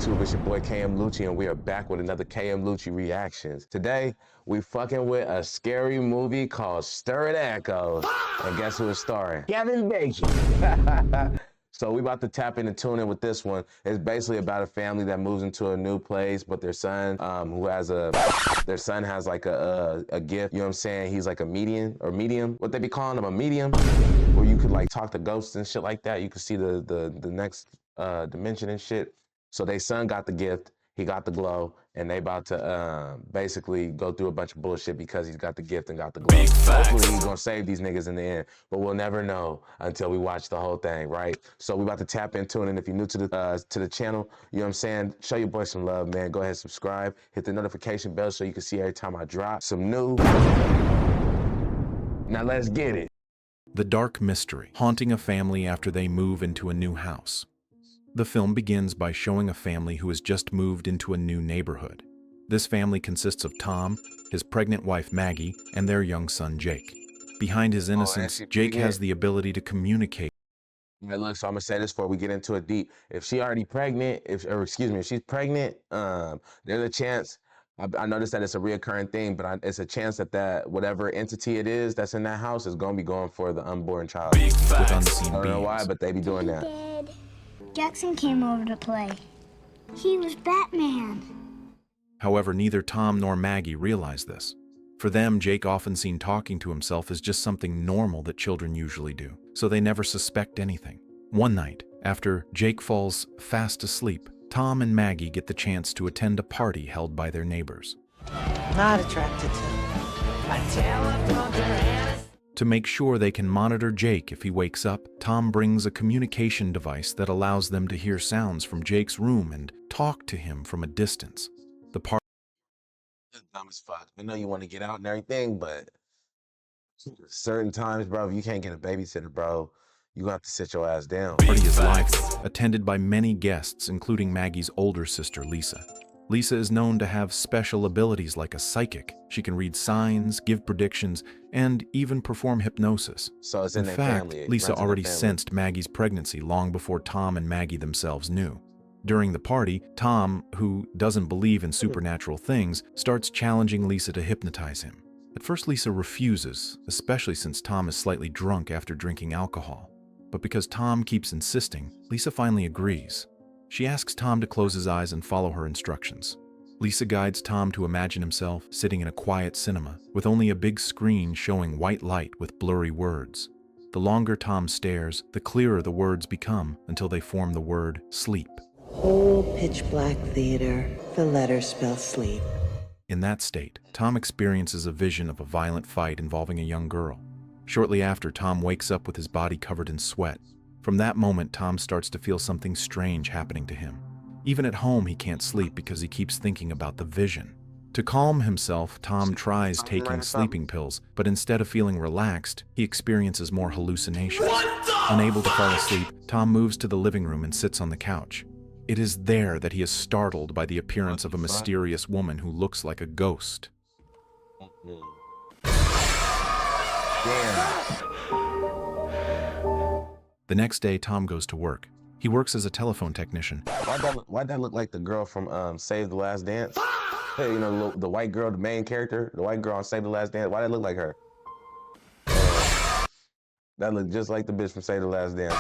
YouTube? It's your boy KM Lucci, and we are back with another KM Lucci Reactions. Today, we fucking with a scary movie called Stir the Echoes. And guess who is starring? Kevin Bacon. So we about to tap in and tune in with this one. It's basically about a family that moves into a new place, but their son, their son has like a gift. You know what I'm saying? He's like a medium. What they be calling him, a medium, where you could like talk to ghosts and shit like that. You could see the next dimension and shit. So their son got the gift, he got the glow, and they about to basically go through a bunch of bullshit because he's got the gift and got the glow. Hopefully he's gonna save these niggas in the end, but we'll never know until we watch the whole thing, right? So we about to tap into it, and if you're new to the channel, you know what I'm saying, show your boy some love, man. Go ahead, subscribe, hit the notification bell so you can see every time I drop some new. Now let's get it. The dark mystery haunting a family after they move into a new house. The film begins by showing a family who has just moved into a new neighborhood. This family consists of Tom, his pregnant wife Maggie, and their young son Jake. Behind his innocence, Jake has the ability to communicate. Right, look, so I'm gonna say this before we get into it deep. If she already pregnant, if she's pregnant, there's a chance. I noticed that it's a reoccurring thing, but it's a chance that whatever entity it is that's in that house is gonna be going for the unborn child. With unseen I don't know beings. why, but they be doing that. Jackson came over to play. He was Batman. However, neither Tom nor Maggie realize this. For them, Jake, often seen talking to himself, is just something normal that children usually do, so they never suspect anything. One night, after Jake falls fast asleep, Tom and Maggie get the chance to attend a party held by their neighbors. Not attracted to. To make sure they can monitor Jake if he wakes up, Tom brings a communication device that allows them to hear sounds from Jake's room and talk to him from a distance. The party That's dumb as fuck. I know you want to get out and everything, but certain times, bro, if you can't get a babysitter, bro, you have to sit your ass down. is lively, attended by many guests, including Maggie's older sister, Lisa. Lisa is known to have special abilities like a psychic. She can read signs, give predictions, and even perform hypnosis. So it's in their fact, family. Lisa already sensed Maggie's pregnancy long before Tom and Maggie themselves knew. During the party, Tom, who doesn't believe in supernatural things, starts challenging Lisa to hypnotize him. At first, Lisa refuses, especially since Tom is slightly drunk after drinking alcohol. But because Tom keeps insisting, Lisa finally agrees. She asks Tom to close his eyes and follow her instructions. Lisa guides Tom to imagine himself sitting in a quiet cinema with only a big screen showing white light with blurry words. The longer Tom stares, the clearer the words become until they form the word sleep. Whole pitch black theater, the letters spell sleep. In that state, Tom experiences a vision of a violent fight involving a young girl. Shortly after, Tom wakes up with his body covered in sweat. From that moment, Tom starts to feel something strange happening to him. Even at home, he can't sleep because he keeps thinking about the vision. To calm himself, Tom tries taking sleeping pills, but instead of feeling relaxed, he experiences more hallucinations. Unable to fall asleep, Tom moves to the living room and sits on the couch. It is there that he is startled by the appearance of a mysterious woman who looks like a ghost. Damn. The next day, Tom goes to work. He works as a telephone technician. Why'd that look like the girl from Save the Last Dance? Hey, you know, the white girl, the main character, the white girl on Save the Last Dance. Why'd that look like her? That looked just like the bitch from Save the Last Dance.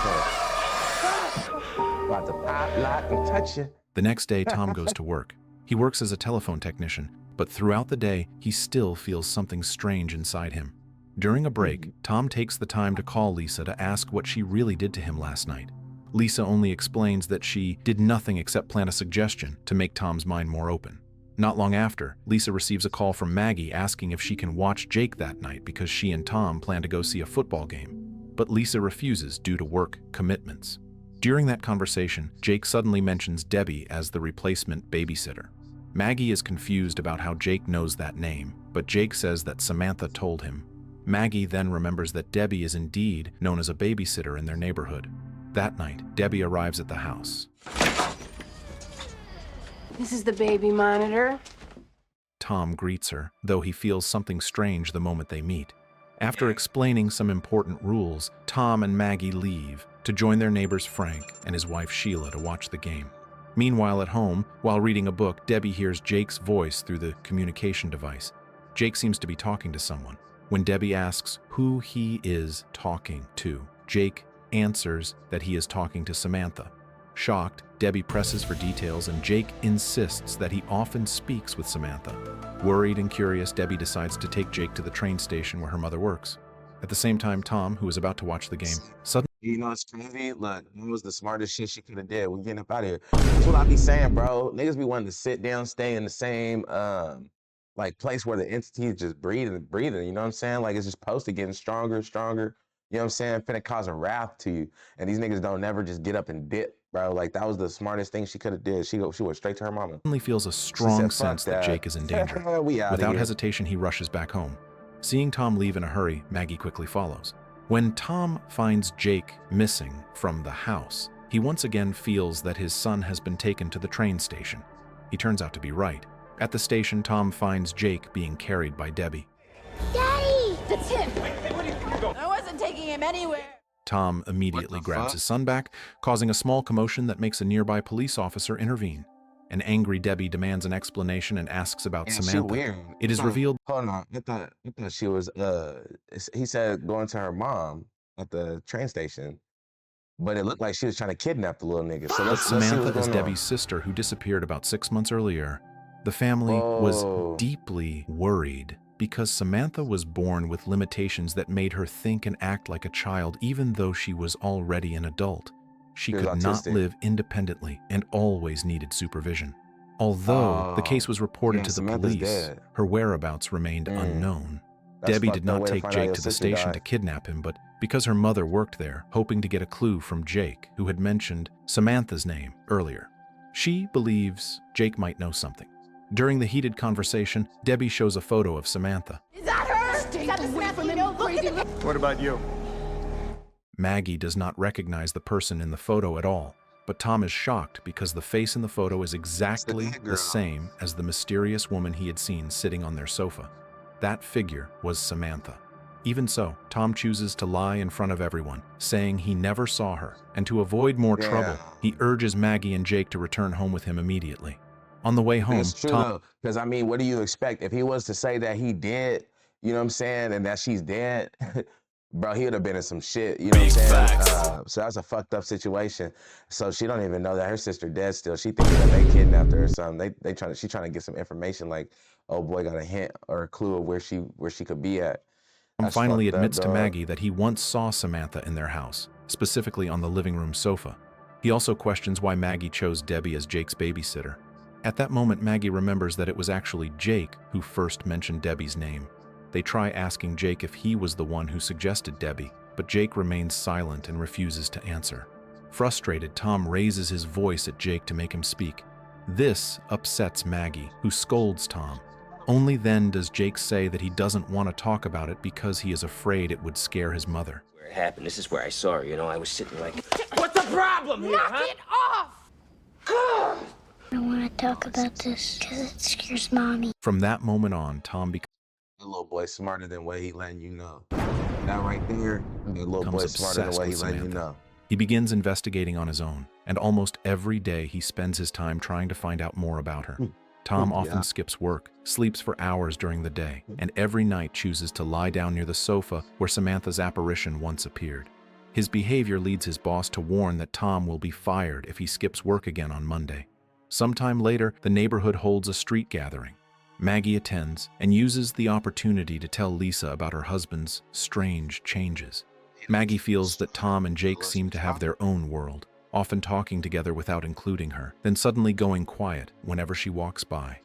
About to pop, lock, and touch you. The next day, Tom goes to work. He works as a telephone technician, but throughout the day, he still feels something strange inside him. During a break, Tom takes the time to call Lisa to ask what she really did to him last night. Lisa only explains that she did nothing except plant a suggestion to make Tom's mind more open. Not long after, Lisa receives a call from Maggie asking if she can watch Jake that night because she and Tom plan to go see a football game. But Lisa refuses due to work commitments. During that conversation, Jake suddenly mentions Debbie as the replacement babysitter. Maggie is confused about how Jake knows that name, but Jake says that Samantha told him. Maggie then remembers that Debbie is indeed known as a babysitter in their neighborhood. That night, Debbie arrives at the house. This is the baby monitor. Tom greets her, though he feels something strange the moment they meet. After explaining some important rules, Tom and Maggie leave to join their neighbors Frank and his wife Sheila to watch the game. Meanwhile, at home, while reading a book, Debbie hears Jake's voice through the communication device. Jake seems to be talking to someone. When Debbie asks who he is talking to, Jake answers that he is talking to Samantha. Shocked, Debbie presses for details and Jake insists that he often speaks with Samantha. Worried and curious, Debbie decides to take Jake to the train station where her mother works. At the same time, Tom, who is about to watch the game, suddenly You know it's crazy? Look, it was the smartest shit she could have did. We're getting up out of here. That's what I be saying, bro. Niggas be wanting to sit down, stay in the same like place where the entity is just breathing. You know what I'm saying? Like it's just posted getting stronger and stronger. You know what I'm saying? Finna causing wrath to you. And these niggas don't never just get up and dip, bro. Like that was the smartest thing she could have did. She went straight to her mama. feels a She strong said, "Fuck sense that Jake is in danger. We out of Without here." hesitation, he rushes back home. Seeing Tom leave in a hurry, Maggie quickly follows. When Tom finds Jake missing from the house, he once again feels that his son has been taken to the train station. He turns out to be right. At the station, Tom finds Jake being carried by Debbie. Daddy! That's him. I wasn't taking him anywhere. Tom immediately What the grabs fuck? his son back, causing a small commotion that makes a nearby police officer intervene. An angry Debbie demands an explanation and asks about Yeah, she Samantha. weird. It is revealed Hold on. I thought she was he said going to her mom at the train station. But it looked like she was trying to kidnap the little nigga. So that let's see Samantha what's is going on. Debbie's sister who disappeared about 6 months earlier. The family was Whoa. deeply worried because Samantha was born with limitations that made her think and act like a child even though she was already an adult. She She was could not autistic. live independently and always needed supervision. Although the case was reported yeah, to the Samantha's police, dead. her whereabouts remained Mm. unknown. That's Debbie fucked did up not way to take find out Jake your to the sister station died. to kidnap him, but because her mother worked there, hoping to get a clue from Jake, who had mentioned Samantha's name earlier. She believes Jake might know something. During the heated conversation, Debbie shows a photo of Samantha. Is that her? Is that the Samantha you know? Look at the... What about you? Maggie does not recognize the person in the photo at all, but Tom is shocked because the face in the photo is exactly dead the girl. same as the mysterious woman he had seen sitting on their sofa. That figure was Samantha. Even so, Tom chooses to lie in front of everyone, saying he never saw her, and to avoid more trouble, he urges Maggie and Jake to return home with him immediately. On the way home, It's true Tom though, because I mean, what do you expect? If he was to say that he did, you know what I'm saying, and that she's dead, bro, he would have been in some shit. You know what I'm saying? So that's a fucked up situation. So she don't even know that her sister dead still. She thinking that they kidnapped her or something. She trying to get some information like, oh boy, got a hint or a clue of where she could be at. That's finally fucked up, admits to dog. Maggie that he once saw Samantha in their house, specifically on the living room sofa. He also questions why Maggie chose Debbie as Jake's babysitter. At that moment, Maggie remembers that it was actually Jake who first mentioned Debbie's name. They try asking Jake if he was the one who suggested Debbie, but Jake remains silent and refuses to answer. Frustrated, Tom raises his voice at Jake to make him speak. This upsets Maggie, who scolds Tom. Only then does Jake say that he doesn't want to talk about it because he is afraid it would scare his mother. Where it happened, this is where I saw her, you know, I was sitting like... What's the problem here, Knock it off! I don't want to talk about this because it scares Mommy. From that moment on, Tom That little boy smarter than what he letting you know. That right there, that little boy becomes smarter than obsessed what he with letting you Samantha. know. He begins investigating on his own, and almost every day he spends his time trying to find out more about her. Tom often skips work, sleeps for hours during the day, and every night chooses to lie down near the sofa where Samantha's apparition once appeared. His behavior leads his boss to warn that Tom will be fired if he skips work again on Monday. Sometime later, the neighborhood holds a street gathering. Maggie attends and uses the opportunity to tell Lisa about her husband's strange changes. Maggie feels that Tom and Jake seem to have their own world, often talking together without including her, then suddenly going quiet whenever she walks by.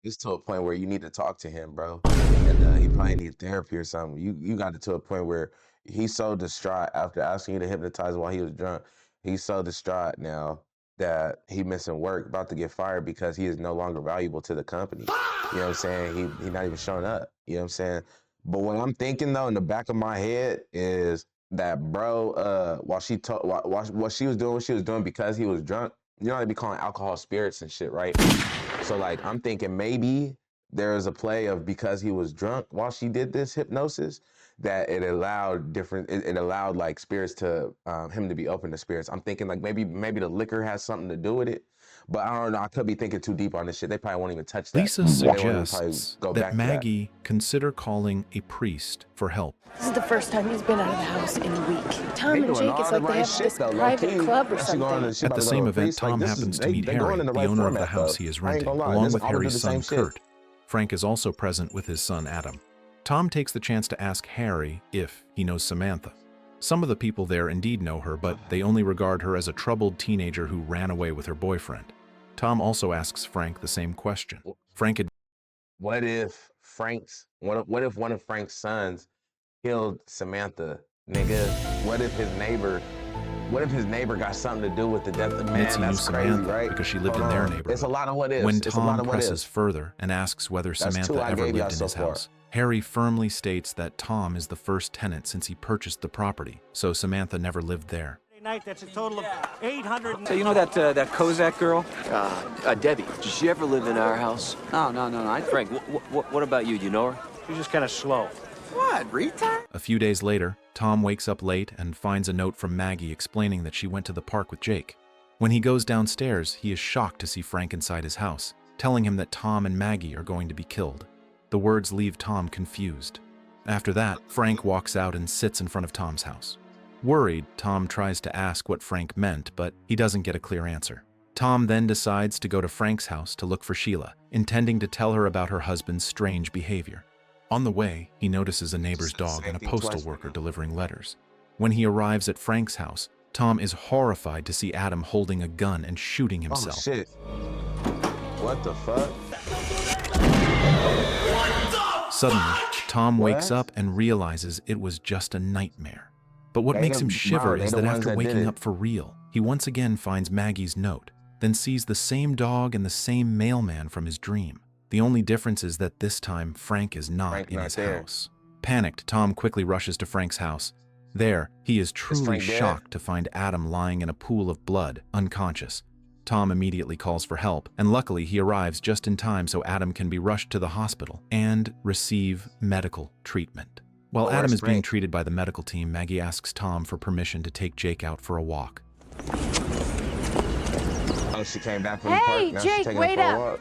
It's to a point where you need to talk to him, bro. And he probably need therapy or something. You got it to a point where he's so distraught after asking you to hypnotize him while he was drunk. He's so distraught now that he missing work, about to get fired because he is no longer valuable to the company. You know what I'm saying? He not even showing up. You know what I'm saying? But what I'm thinking though in the back of my head is that bro, while she what she was doing because he was drunk. You know how they be calling alcohol spirits and shit, right? So like I'm thinking maybe there is a play of because he was drunk while she did this hypnosis, that it allowed it allowed like spirits to him to be open to spirits. I'm thinking like maybe the liquor has something to do with it, but I don't know. I could be thinking too deep on this shit. They probably won't even touch that. Lisa They won't even probably suggests go that back to that. Maggie consider calling a priest for help. This is the first time he's been out of the house in a week. Tom They and doing Jake, all it's the like they right have shit, this though, private low-key. club or She something. going to- she At about the to go same to a event, priest. Like, Tom this is- happens to they- meet they going Harry, in the the right owner of the format, house though. he is I ain't renting, gonna lie, along this with all do Harry's the son same shit. Kurt. Frank is also present with his son Adam. Tom takes the chance to ask Harry if he knows Samantha. Some of the people there indeed know her, but they only regard her as a troubled teenager who ran away with her boyfriend. Tom also asks Frank the same question. Frank What if what if one of Frank's sons killed Samantha, nigga? What if his neighbor got something to do with the death of admits he man? knew That's crazy, Samantha right? because she lived Hold in their on. neighborhood. It's a lot of what ifs. When It's a lot Tom of what presses ifs. further and asks whether That's Samantha two I ever gave y'all lived in so his far. house, Harry firmly states that Tom is the first tenant since he purchased the property, so Samantha never lived there. Night, that's a total of 800. So you know that Kozak girl? Debbie. Did she ever live in our house? No. Frank, what about you? Do you know her? She's just kind of slow. What, retard? A few days later, Tom wakes up late and finds a note from Maggie explaining that she went to the park with Jake. When he goes downstairs, he is shocked to see Frank inside his house, telling him that Tom and Maggie are going to be killed. The words leave Tom confused. After that, Frank walks out and sits in front of Tom's house. Worried, Tom tries to ask what Frank meant, but he doesn't get a clear answer. Tom then decides to go to Frank's house to look for Sheila, intending to tell her about her husband's strange behavior. On the way, he notices a neighbor's dog and a postal worker delivering letters. When he arrives at Frank's house, Tom is horrified to see Adam holding a gun and shooting himself. Oh shit! What the fuck? Suddenly, Tom wakes What? up and realizes it was just a nightmare. But what They makes the- him shiver bro, they is the that ones after that did waking it. up for real, he once again finds Maggie's note, then sees the same dog and the same mailman from his dream. The only difference is that this time Frank is not Frank in not his there. house. Panicked, Tom quickly rushes to Frank's house. There, he is truly Frank dead? shocked to find Adam lying in a pool of blood, unconscious. Tom immediately calls for help, and luckily he arrives just in time so Adam can be rushed to the hospital and receive medical treatment. While Oh, Adam where's is being Frank? treated by the medical team, Maggie asks Tom for permission to take Jake out for a walk. Oh, she came back from the Hey, park. Now she's Jake, taking wait her for a up. walk.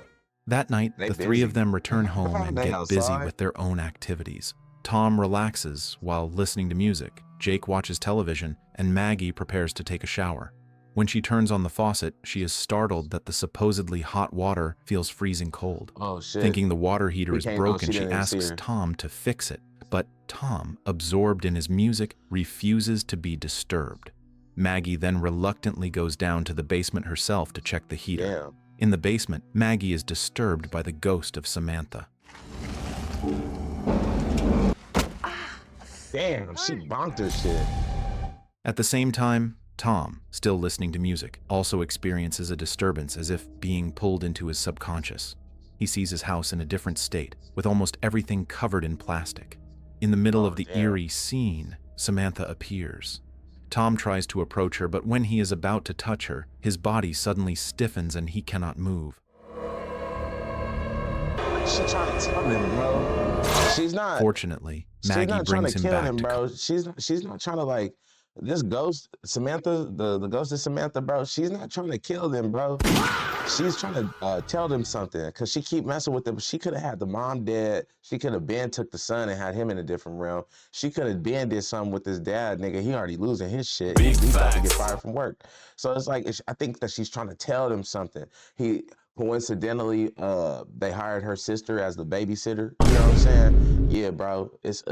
That night, They the three of busy. them return home and They get busy outside. with their own activities. Tom relaxes while listening to music, Jake watches television, and Maggie prepares to take a shower. When she turns on the faucet, she is startled that the supposedly hot water feels freezing cold. Oh shit! Thinking the water heater We is can't- oh, broken, she she didn't even see asks her. Tom to fix it. But Tom, absorbed in his music, refuses to be disturbed. Maggie then reluctantly goes down to the basement herself to check the heater. Damn. In the basement, Maggie is disturbed by the ghost of Samantha. Damn, she bonked her shit. At the same time, Tom, still listening to music, also experiences a disturbance as if being pulled into his subconscious. He sees his house in a different state, with almost everything covered in plastic. In the middle of the damn. eerie scene, Samantha appears. Tom tries to approach her, but when he is about to touch her, his body suddenly stiffens and he cannot move. She trying to tell him, bro. She's not. Fortunately, She's Maggie not trying brings to him kill back him, to bro. She's not trying to like this ghost Samantha, the ghost of Samantha, bro. She's not trying to kill them, bro. She's trying to tell them something because she keep messing with them. She could have had the mom dead. She could have been took the son and had him in a different realm. She could have been did something with his dad, nigga. He already losing his shit. He's about to get fired from work. So it's like I think that she's trying to tell them something. Coincidentally, they hired her sister as the babysitter. You know what I'm saying? Yeah, bro. It's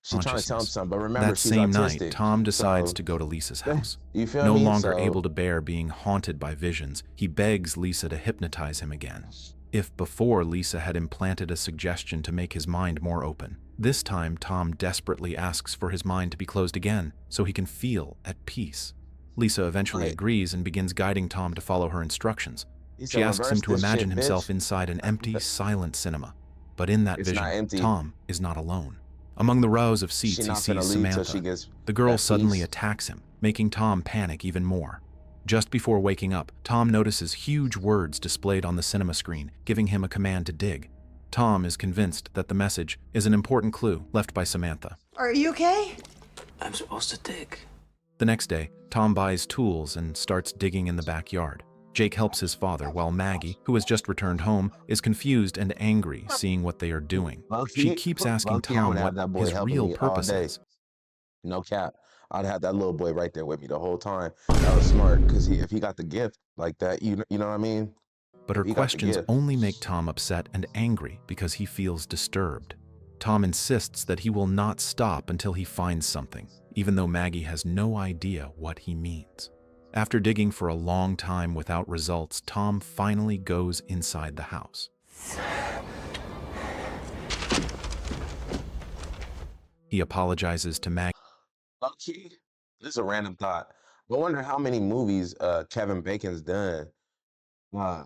she's trying to tell him something. But remember, That she's same autistic. night, Tom decides So- to go to Lisa's house. You feel No me? longer So- able to bear being haunted by visions, he begs Lisa to hypnotize him again. If before Lisa had implanted a suggestion to make his mind more open, this time Tom desperately asks for his mind to be closed again so he can feel at peace. Lisa eventually Right. agrees and begins guiding Tom to follow her instructions. He She said, asks him "Reverse to this imagine shit, himself bitch." inside an empty, silent cinema. But in that It's not vision, empty. Tom is not alone. Among the rows of seats, She he not finna sees leave till Samantha. she gets The girl that suddenly peace. attacks him, making Tom panic even more. Just before waking up, Tom notices huge words displayed on the cinema screen, giving him a command to dig. Tom is convinced that the message is an important clue left by Samantha. Are you okay? I'm supposed to dig. The next day, Tom buys tools and starts digging in the backyard. Jake helps his father, while Maggie, who has just returned home, is confused and angry seeing what they are doing. She keeps asking Tom what his real purpose is. No cap. I'd have that little boy right there with me the whole time. That was smart, because if he got the gift like that, you know what I mean? But her He got the questions gift. only make Tom upset and angry because he feels disturbed. Tom insists that he will not stop until he finds something, even though Maggie has no idea what he means. After digging for a long time without results, Tom finally goes inside the house. He apologizes to Maggie. Low-key, this is a random thought. I wonder how many movies Kevin Bacon's done.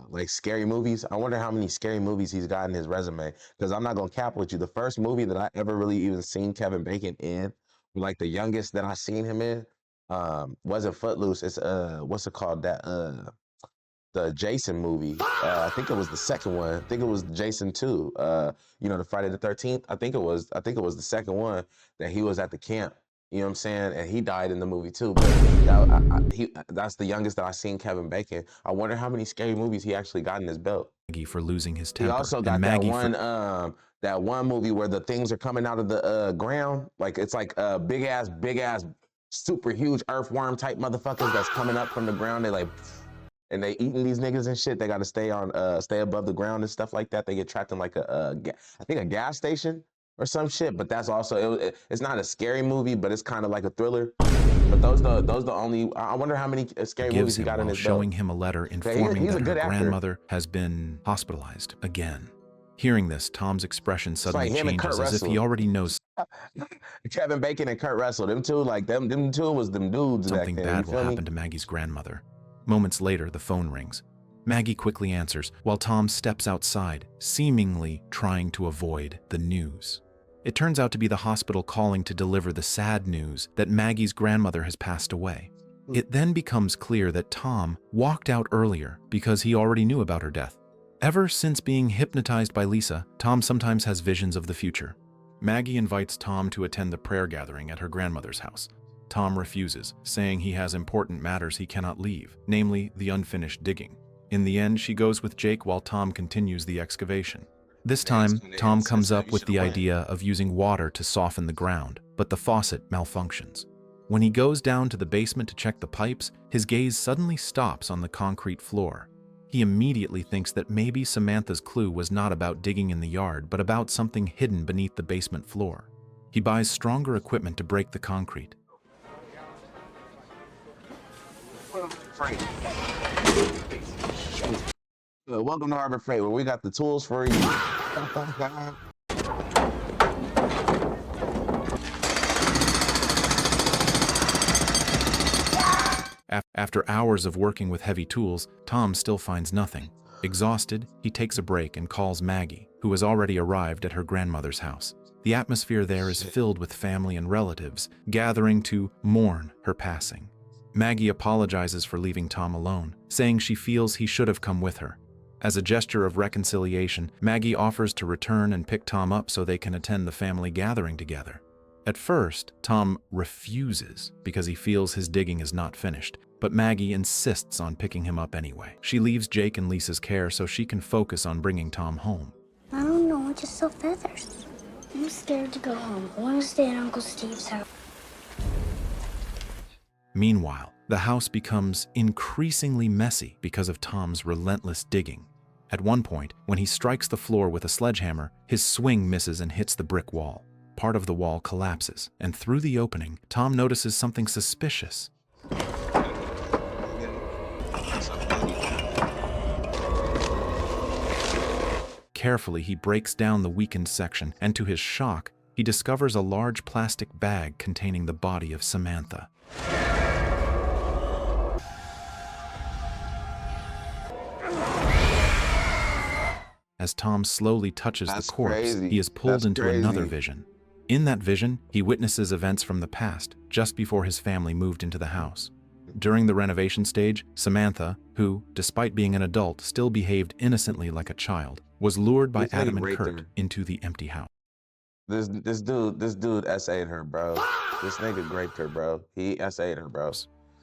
Like scary movies. I wonder how many scary movies he's got in his resume. Because I'm not gonna cap with you. The first movie that I ever really even seen Kevin Bacon in, like the youngest that I seen him in, wasn't Footloose. It's what's it called? The Jason movie. I think it was the second one. I think it was Jason 2. The Friday the 13th. I think it was the second one that he was at the camp. You know what I'm saying? And he died in the movie too. But that's the youngest that I seen Kevin Bacon. I wonder how many scary movies he actually got in his belt. Maggie for losing his He temper, also got and Maggie that one movie where the things are coming out of the ground. Like it's like big ass, super huge earthworm type motherfuckers that's coming up from the ground. They like. And they eating these niggas and shit. They got to stay above the ground and stuff like that. They get trapped in like I think a gas station or some shit. But that's also it's not a scary movie, but it's kind of like a thriller. But those the only. I wonder how many scary movies he got in his belt. showing him a letter informing that her grandmother has been hospitalized again. Hearing this, Tom's expression suddenly changes as if he already knows Kevin Bacon and Kurt Russell, them two, like them two was them dudes. something back then, bad will happen to Maggie's grandmother. Moments later, the phone rings. Maggie quickly answers, while Tom steps outside, seemingly trying to avoid the news. It turns out to be the hospital calling to deliver the sad news that Maggie's grandmother has passed away. It then becomes clear that Tom walked out earlier because he already knew about her death. Ever since being hypnotized by Lisa, Tom sometimes has visions of the future. Maggie invites Tom to attend the prayer gathering at her grandmother's house. Tom refuses, saying he has important matters he cannot leave, namely the unfinished digging. In the end, she goes with Jake while Tom continues the excavation. This time, Tom comes up with the idea of using water to soften the ground, but the faucet malfunctions. When he goes down to the basement to check the pipes, his gaze suddenly stops on the concrete floor. He immediately thinks that maybe Samantha's clue was not about digging in the yard, but about something hidden beneath the basement floor. He buys stronger equipment to break the concrete. Welcome to Harbor Freight, where we got the tools for you. After hours of working with heavy tools, Tom still finds nothing. Exhausted, he takes a break and calls Maggie, who has already arrived at her grandmother's house. The atmosphere there is filled with family and relatives, gathering to mourn her passing. Maggie apologizes for leaving Tom alone, saying she feels he should have come with her. As a gesture of reconciliation, Maggie offers to return and pick Tom up so they can attend the family gathering together. At first, Tom refuses because he feels his digging is not finished, but Maggie insists on picking him up anyway. She leaves Jake in Lisa's care so she can focus on bringing Tom home. I don't know, I just saw feathers. I'm scared to go home. I want to stay at Uncle Steve's house. Meanwhile, the house becomes increasingly messy because of Tom's relentless digging. At one point, when he strikes the floor with a sledgehammer, his swing misses and hits the brick wall. Part of the wall collapses, and through the opening, Tom notices something suspicious. Carefully, he breaks down the weakened section, and to his shock, he discovers a large plastic bag containing the body of Samantha. As Tom slowly touches the corpse, he is pulled into another vision. In that vision, he witnesses events from the past, just before his family moved into the house. During the renovation stage, Samantha, who, despite being an adult, still behaved innocently like a child, was lured by This nigga Adam and raped Kurt her. into the empty house. This dude SA'd her, bro. This nigga raped her, bro. He SA'd her, bro.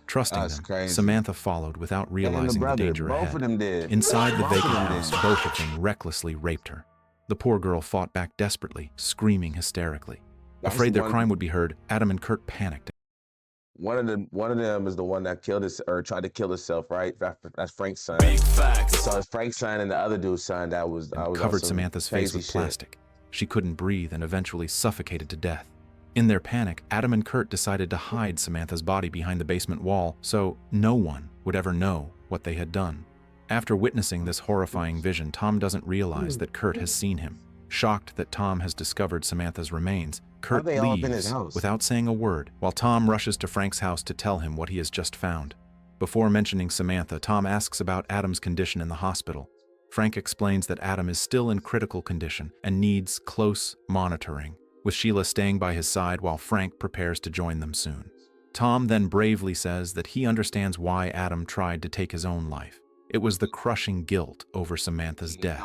Trusting That's them, crazy. Samantha followed without And the realizing the brother, danger both ahead. of them did. Inside the Both of vacant them house, did. both of them recklessly raped her. The poor girl fought back desperately, screaming hysterically. That's Afraid their one- crime would be heard, Adam and Kurt panicked. One of them is the one that killed his or tried to kill himself, right? That's Frank's son. So it's Frank's son and the other dude's son that was and on covered some Samantha's face crazy with shit. plastic. She couldn't breathe and eventually suffocated to death. In their panic, Adam and Kurt decided to hide Samantha's body behind the basement wall so no one would ever know what they had done. After witnessing this horrifying vision, Tom doesn't realize that Kurt has seen him. Shocked that Tom has discovered Samantha's remains, Kurt they all up in his leaves house? without saying a word, while Tom rushes to Frank's house to tell him what he has just found. Before mentioning Samantha, Tom asks about Adam's condition in the hospital. Frank explains that Adam is still in critical condition and needs close monitoring, with Sheila staying by his side while Frank prepares to join them soon. Tom then bravely says that he understands why Adam tried to take his own life. It was the crushing guilt over Samantha's death.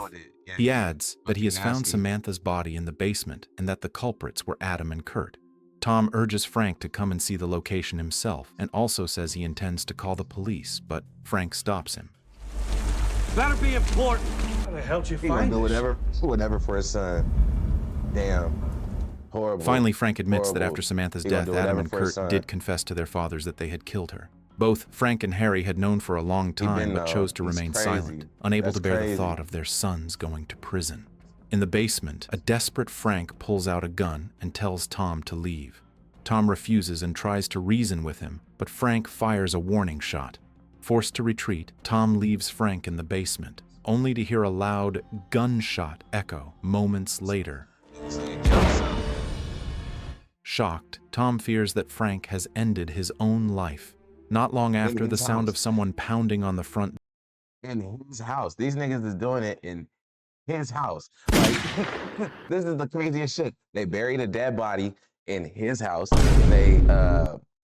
He adds that he has found Samantha's body in the basement and that the culprits were Adam and Kurt. Tom urges Frank to come and see the location himself and also says he intends to call the police, but Frank stops him. That'll be important. How the hell did you He gonna find do this? whatever for his son. Damn. Horrible. Finally, Frank admits that Horrible. after Samantha's He gonna death, do Adam whatever and for his Kurt son. did confess to their fathers that they had killed her. Both Frank and Harry had known for a long time, but chose to remain silent, unable to bear the thought of their sons going to prison. In the basement, a desperate Frank pulls out a gun and tells Tom to leave. Tom refuses and tries to reason with him, but Frank fires a warning shot. Forced to retreat, Tom leaves Frank in the basement, only to hear a loud gunshot echo moments later. Shocked, Tom fears that Frank has ended his own life. Not long after, the sound of someone pounding on the front in his house. These niggas is doing it in his house. Like, this is the craziest shit. They buried a dead body in his house. They,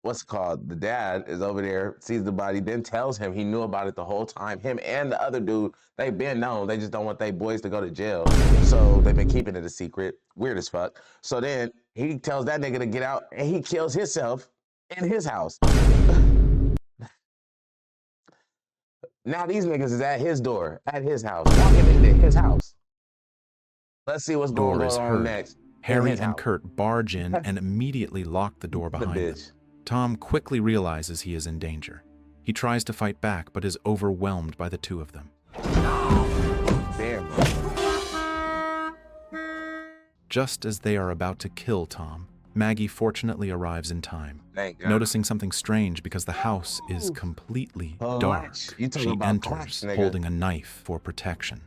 what's it called? The dad is over there, sees the body, then tells him he knew about it the whole time. Him and the other dude, they've been known. They just don't want their boys to go to jail. So they've been keeping it a secret. Weird as fuck. So then he tells that nigga to get out and he kills himself in his house. Now these niggas is at his door, at his house, walking into his house. Let's see what's going door is on heard. next. Harry his and house. Kurt barge in and immediately lock the door behind them. Tom quickly realizes he is in danger. He tries to fight back, but is overwhelmed by the two of them. Damn. Just as they are about to kill Tom, Maggie fortunately arrives in time, Thank God. noticing something strange because the house is completely dark. You talking She about enters, clutch, nigga. holding a knife for protection.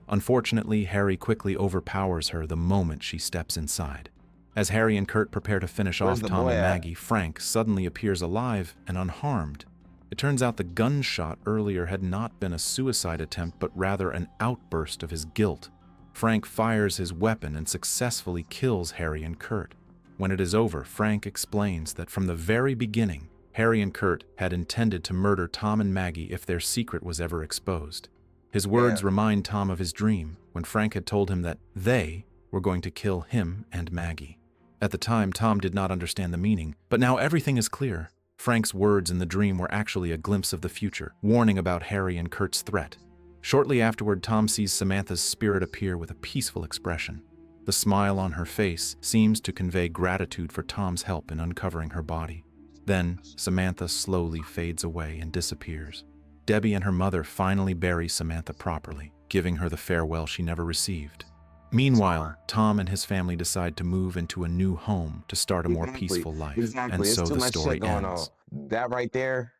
Unfortunately, Harry quickly overpowers her the moment she steps inside. As Harry and Kurt prepare to finish Where's off the Tom boy and at? Maggie, Frank suddenly appears alive and unharmed. It turns out the gunshot earlier had not been a suicide attempt, but rather an outburst of his guilt. Frank fires his weapon and successfully kills Harry and Kurt. When it is over, Frank explains that from the very beginning, Harry and Kurt had intended to murder Tom and Maggie if their secret was ever exposed. His words remind Tom of his dream when Frank had told him that they were going to kill him and Maggie. At the time, Tom did not understand the meaning, but now everything is clear. Frank's words in the dream were actually a glimpse of the future, warning about Harry and Kurt's threat. Shortly afterward, Tom sees Samantha's spirit appear with a peaceful expression. The smile on her face seems to convey gratitude for Tom's help in uncovering her body. Then, Samantha slowly fades away and disappears. Debbie and her mother finally bury Samantha properly, giving her the farewell she never received. Meanwhile, Tom and his family decide to move into a new home to start a more peaceful life, and It's so too the much story shit going ends. on. That right there,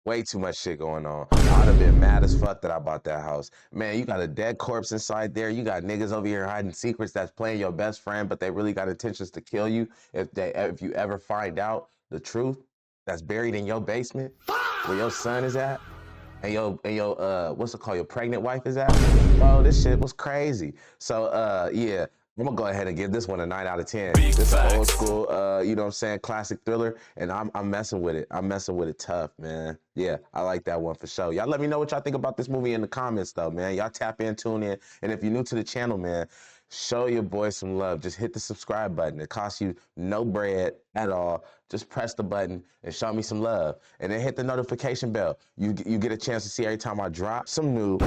way too much shit going on. I'd have been mad as fuck that I bought that house. Man, you got a dead corpse inside there. You got niggas over here hiding secrets that's playing your best friend, but they really got intentions to kill you if you ever find out the truth that's buried in your basement where your son is at. And your what's it called? Your pregnant wife is at? Bro, this shit was crazy. So yeah, I'm gonna go ahead and give this one a 9 out of 10. This is an old school, you know what I'm saying, classic thriller, and I'm messing with it. I'm messing with it tough, man. Yeah, I like that one for sure. Y'all let me know what y'all think about this movie in the comments, though, man. Y'all tap in, tune in, and if you're new to the channel, man, show your boy some love. Just hit the subscribe button. It costs you no bread at all. Just press the button and show me some love. And then hit the notification bell. You get a chance to see every time I drop some new